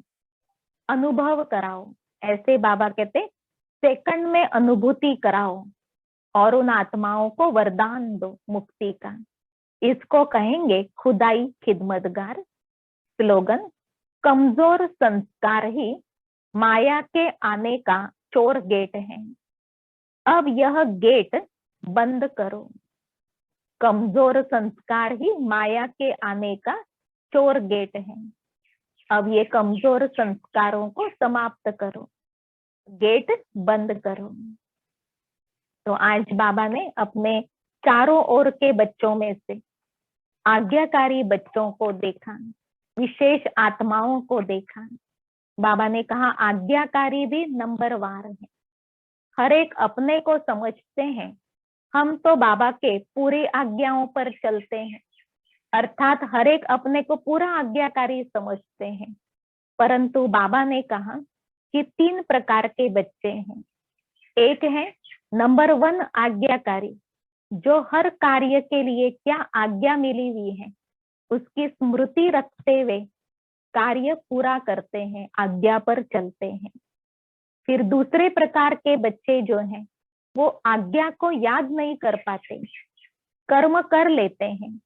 अनुभव कराओ। ऐसे बाबा कहते सेकंड में अनुभूति कराओ और उन आत्माओं को वरदान दो मुक्ति का। इसको कहेंगे खुदाई खिदमतगार। स्लोगन, कमजोर संस्कार ही माया के आने का चोर गेट है, अब यह गेट बंद करो। कमजोर संस्कार ही माया के आने का चोर गेट है। अब ये कमजोर संस्कारों को समाप्त करो, गेट बंद करो। तो आज बाबा ने अपने चारों ओर के बच्चों में से आज्ञाकारी बच्चों को देखा, विशेष आत्माओं को देखा। बाबा ने कहा आज्ञाकारी भी नंबरवार है, हर एक अपने को समझते हैं। हम तो बाबा के पूरी आज्ञाओं पर चलते हैं, अर्थात हर एक अपने को पूरा आज्ञाकारी समझते हैं। परंतु बाबा ने कहा कि 3 प्रकार के बच्चे हैं। एक है नंबर 1 आज्ञाकारी, जो हर कार्य के लिए क्या आज्ञा मिली हुई है उसकी स्मृति रखते हुए कार्य पूरा करते हैं, आज्ञा पर चलते हैं। फिर दूसरे प्रकार के बच्चे जो हैं वो आज्ञा को याद नहीं कर पाते, कर्म कर लेते हैं,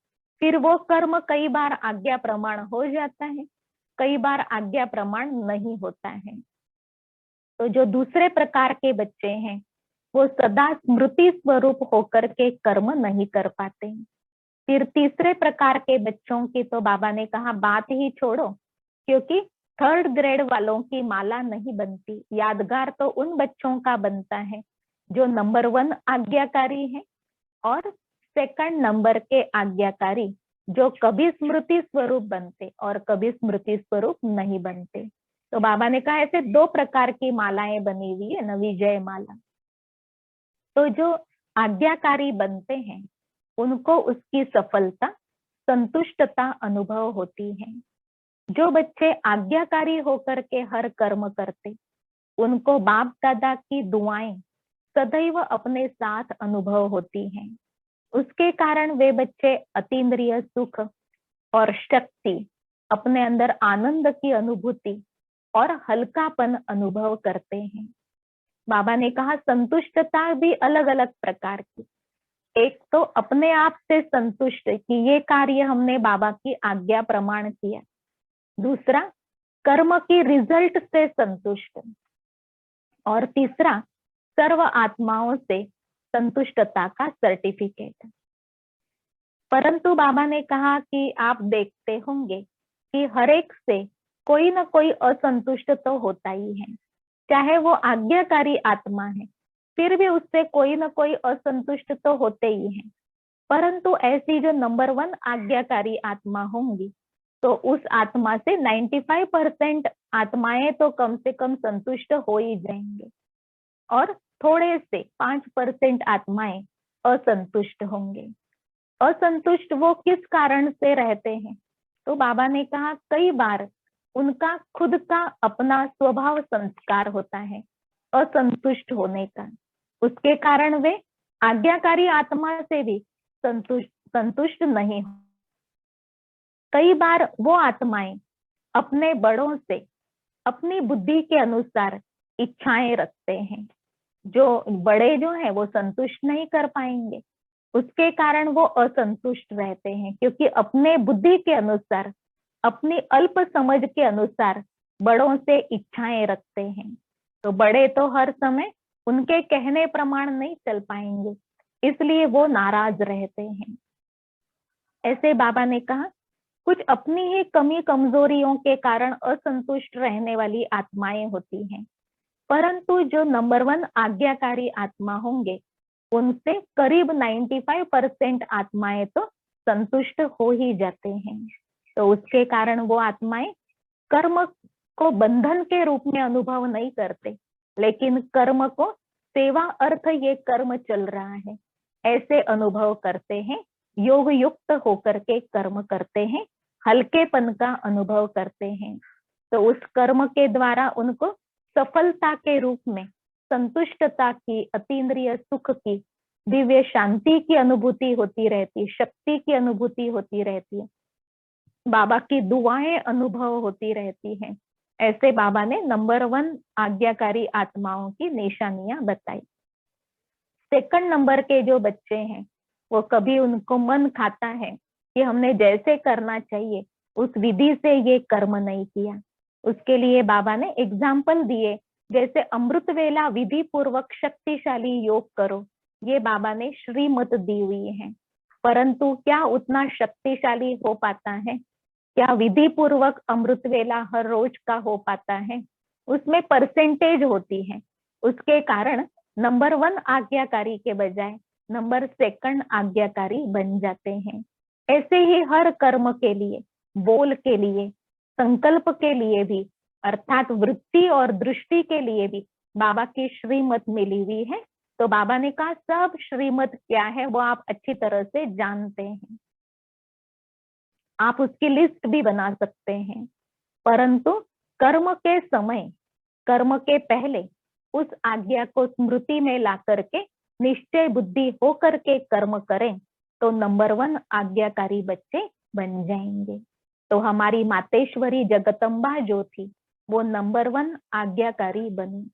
फिर वो कर्म कई बार आज्ञा प्रमाण हो जाता है, कई बार आज्ञा प्रमाण नहीं होता है। तो जो दूसरे प्रकार के बच्चे हैं वो सदा स्मृति स्वरूप होकर के कर्म नहीं कर पाते। फिर तीसरे प्रकार के बच्चों की तो बाबा ने कहा बात ही छोड़ो, क्योंकि 3rd ग्रेड वालों की माला नहीं बनती। यादगार तो उन बच्चों का बनता है जो नंबर 1 आज्ञाकारी है और 2nd नंबर के आज्ञाकारी जो कभी स्मृति स्वरूप बनते और कभी स्मृति स्वरूप नहीं बनते। तो बाबा ने कहा ऐसे 2 प्रकार की मालाएं बनी हुई है, नवी जय माला। तो जो आज्ञाकारी बनते हैं उनको उसकी सफलता, संतुष्टता अनुभव होती है। जो बच्चे आज्ञाकारी होकर के हर कर्म करते उनको बाप दादा की दुआएं सदैव अपने साथ अनुभव होती हैं। उसके कारण वे बच्चे अतीन्द्रिय सुख और शक्ति, अपने अंदर आनंद की अनुभूति और हल्कापन अनुभव करते हैं। बाबा ने कहा संतुष्टता भी अलग अलग प्रकार की। एक तो अपने आप से संतुष्ट कि ये कार्य हमने बाबा की आज्ञा प्रमाण किया। दूसरा कर्म की रिजल्ट से संतुष्ट। और तीसरा सर्व आत्माओं से संतुष्टता का सर्टिफिकेट। परंतु बाबा ने कहा कि आप देखते होंगे कि हर एक से कोई ना कोई असंतुष्ट तो होता ही है, चाहे वो आज्ञाकारी आत्मा है फिर भी उससे कोई ना कोई असंतुष्ट तो होते ही हैं। परंतु ऐसी जो नंबर 1 आज्ञाकारी आत्मा होंगी तो उस आत्मा से 95% आत्माएं तो कम से कम संतुष्ट हो ही जाएंगे और थोड़े से 5% आत्माएं असंतुष्ट होंगे। असंतुष्ट वो किस कारण से रहते हैं? तो बाबा ने कहा कई बार उनका खुद का अपना स्वभाव संस्कार होता है असंतुष्ट होने का, उसके कारण वे आज्ञाकारी आत्मा से भी संतुष्ट नहीं हो। कई बार वो आत्माएं अपने बड़ों से अपनी बुद्धि के अनुसार इच्छाएं रखते हैं, जो बड़े जो है वो संतुष्ट नहीं कर पाएंगे, उसके कारण वो असंतुष्ट रहते हैं, क्योंकि अपने बुद्धि के अनुसार, अपनी अल्प समझ के अनुसार बड़ों से इच्छाएं रखते हैं। तो बड़े तो हर समय उनके कहने प्रमाण नहीं चल पाएंगे, इसलिए वो नाराज रहते हैं। ऐसे बाबा ने कहा कुछ अपनी ही कमी कमजोरियों के कारण असंतुष्ट रहने वाली आत्माएं होती हैं, परंतु जो नंबर 1 आज्ञाकारी आत्मा होंगे उनसे करीब 95% आत्माएं तो संतुष्ट हो ही जाते हैं। तो उसके कारण वो आत्माएं कर्म को बंधन के रूप में अनुभव नहीं करते, लेकिन कर्म को सेवा अर्थ ये कर्म चल रहा है ऐसे अनुभव करते हैं, योग युक्त होकर के कर्म करते हैं, हल्केपन का अनुभव करते हैं। तो उस कर्म के द्वारा उनको सफलता के रूप में संतुष्टता की, अतीन्द्रिय सुख की, दिव्य शांति की अनुभूति होती रहती, शक्ति की अनुभूति होती रहती है, बाबा की दुआएं अनुभव होती रहती हैं। ऐसे बाबा ने नंबर 1 आज्ञाकारी आत्माओं की निशानियां बताई। 2nd नंबर के जो बच्चे हैं वो कभी उनको मन खाता है कि हमने जैसे करना चाहिए उस विधि से ये कर्म नहीं किया। उसके लिए बाबा ने एग्जाम्पल दिए, जैसे अमृत वेला विधि पूर्वक शक्तिशाली योग करो, ये बाबा ने श्रीमत दी हुई है। परंतु क्या उतना शक्तिशाली हो पाता है? क्या विधि पूर्वक अमृत वेला हर रोज का हो पाता है? उसमें परसेंटेज होती है। उसके कारण नंबर 1 आज्ञाकारी के बजाय नंबर 2 आज्ञाकारी बन जाते हैं। ऐसे ही हर कर्म के लिए, बोल के लिए, संकल्प के लिए भी, अर्थात वृत्ति और दृष्टि के लिए भी बाबा की श्रीमत मिली हुई है। तो बाबा ने कहा सब श्रीमत क्या है वो आप अच्छी तरह से जानते हैं, आप उसकी लिस्ट भी बना सकते हैं। परंतु कर्म के समय, कर्म के पहले उस आज्ञा को स्मृति में ला करके निश्चय बुद्धि हो करके कर्म करें तो नंबर 1 आज्ञाकारी बच्चे बन जाएंगे। तो हमारी मातेश्वरी जगदम्बा जो थी वो नंबर 1 आज्ञाकारी बनी।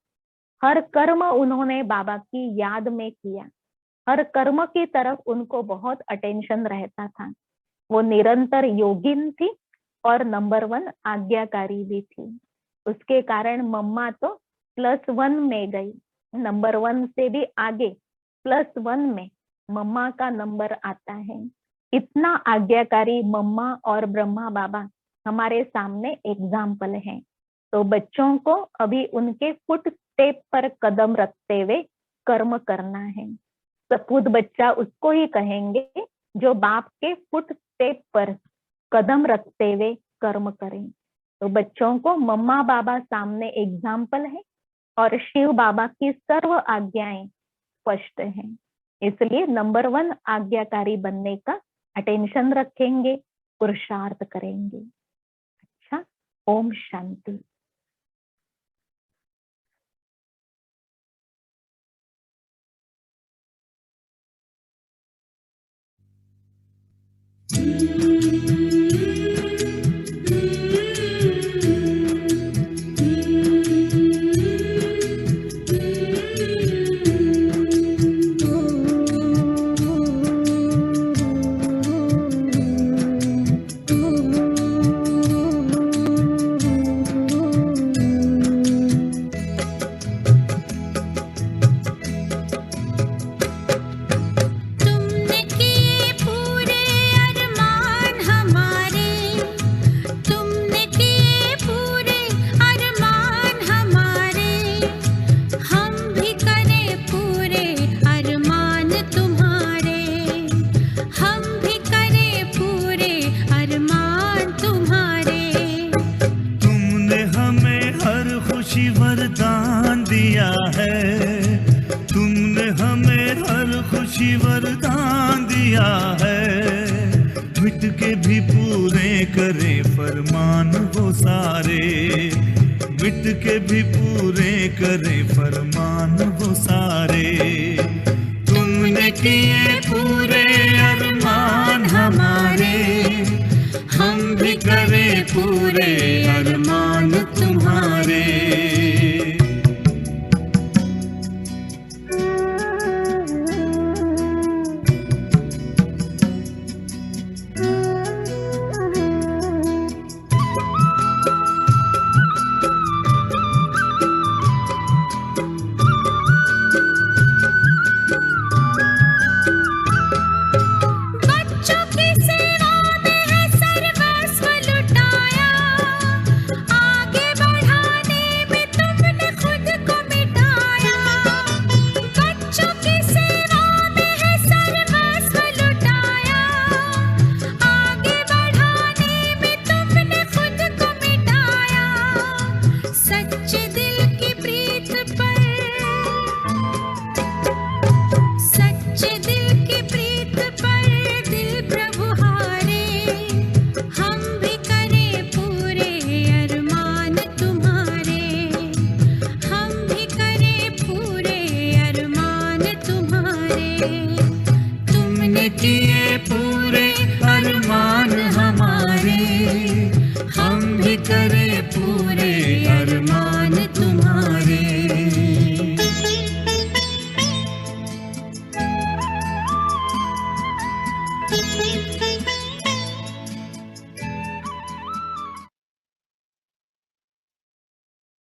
हर कर्म उन्होंने बाबा की याद में किया, हर कर्म की तरफ उनको बहुत अटेंशन रहता था। वो निरंतर योगिन थी और नंबर 1 आज्ञाकारी भी थी। उसके कारण मम्मा तो +1 में गई, नंबर 1 से भी आगे +1 में मम्मा का नंबर आता है। इतना आज्ञाकारी मम्मा और ब्रह्मा बाबा हमारे सामने एग्जाम्पल है। तो बच्चों को अभी उनके फुट स्टेप पर कदम रखते हुए कर्म करना है। सपूत बच्चा उसको ही कहेंगे जो बाप के फुट स्टेप पर कदम रखते हुए कर्म करें। तो बच्चों को मम्मा बाबा सामने एग्जाम्पल है और शिव बाबा की सर्व आज्ञाएं स्पष्ट हैं। इसलिए नंबर 1 आज्ञाकारी बनने का अटेंशन रखेंगे, पुरुषार्थ करेंगे। अच्छा, ओम शांति। वरदान दिया है, मिट के भी पूरे करे फरमान वो सारे, मिट के भी पूरे करे फरमान वो सारे। तुमने किए पूरे अरमान हमारे, हम भी करे पूरे अरमान